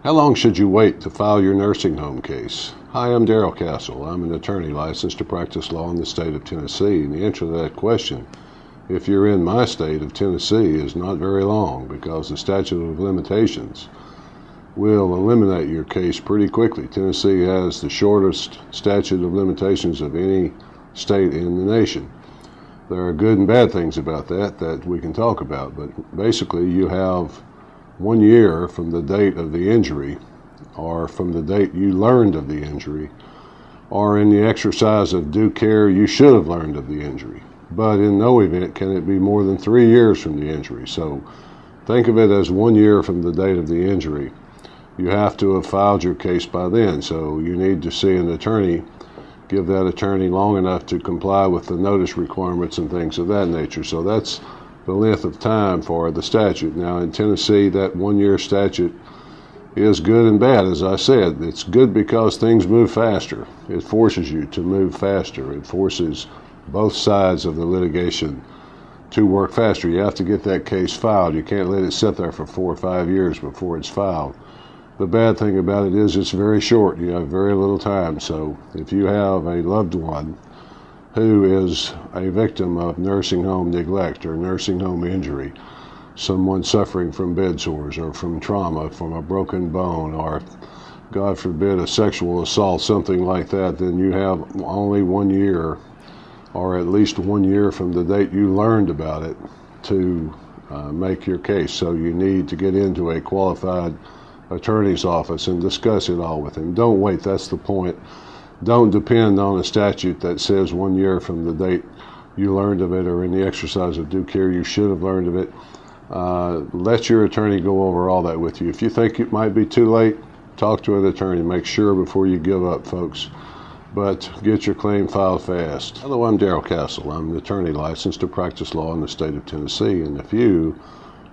How long should you wait to file your nursing home case? Hi, I'm Darrell Castle. I'm an attorney licensed to practice law in the state of Tennessee. And the answer to that question, if you're in my state of Tennessee, is not very long, because the statute of limitations will eliminate your case pretty quickly. Tennessee has the shortest statute of limitations of any state in the nation. There are good and bad things about that we can talk about, but basically you have 1 year from the date of the injury, or from the date you learned of the injury, or in the exercise of due care you should have learned of the injury. But in no event can it be more than 3 years from the injury. So think of it as 1 year from the date of the injury. You have to have filed your case by then, so you need to see an attorney. Give that attorney long enough to comply with the notice requirements and things of that nature. So that's the length of time for the statute. Now in Tennessee, that 1 year statute is good and bad. As I said, it's good because things move faster. It forces you to move faster. It forces both sides of the litigation to work faster. You have to get that case filed. You can't let it sit there for 4 or 5 years before it's filed. The bad thing about it is it's very short. You have very little time. So if you have a loved one who is a victim of nursing home neglect or nursing home injury, someone suffering from bed sores or from trauma, from a broken bone, or God forbid a sexual assault, something like that, then you have only 1 year, or at least 1 year from the date you learned about it, to make your case. So you need to get into a qualified attorney's office and discuss it all with him. Don't wait. That's the point. Don't depend on a statute that says 1 year from the date you learned of it, or in the exercise of due care you should have learned of it. Let your attorney go over all that with you. If you think it might be too late, talk to an attorney. Make sure before you give up, folks. But get your claim filed fast. Hello, I'm Darrell Castle. I'm an attorney licensed to practice law in the state of Tennessee. And if you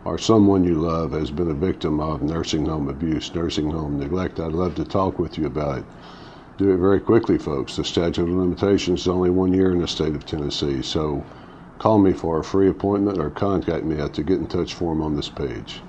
or someone you love has been a victim of nursing home abuse, nursing home neglect, I'd love to talk with you about it. Do it very quickly, folks. The statute of limitations is only 1 year in the state of Tennessee. So call me for a free appointment or contact me at the Get in Touch form on this page.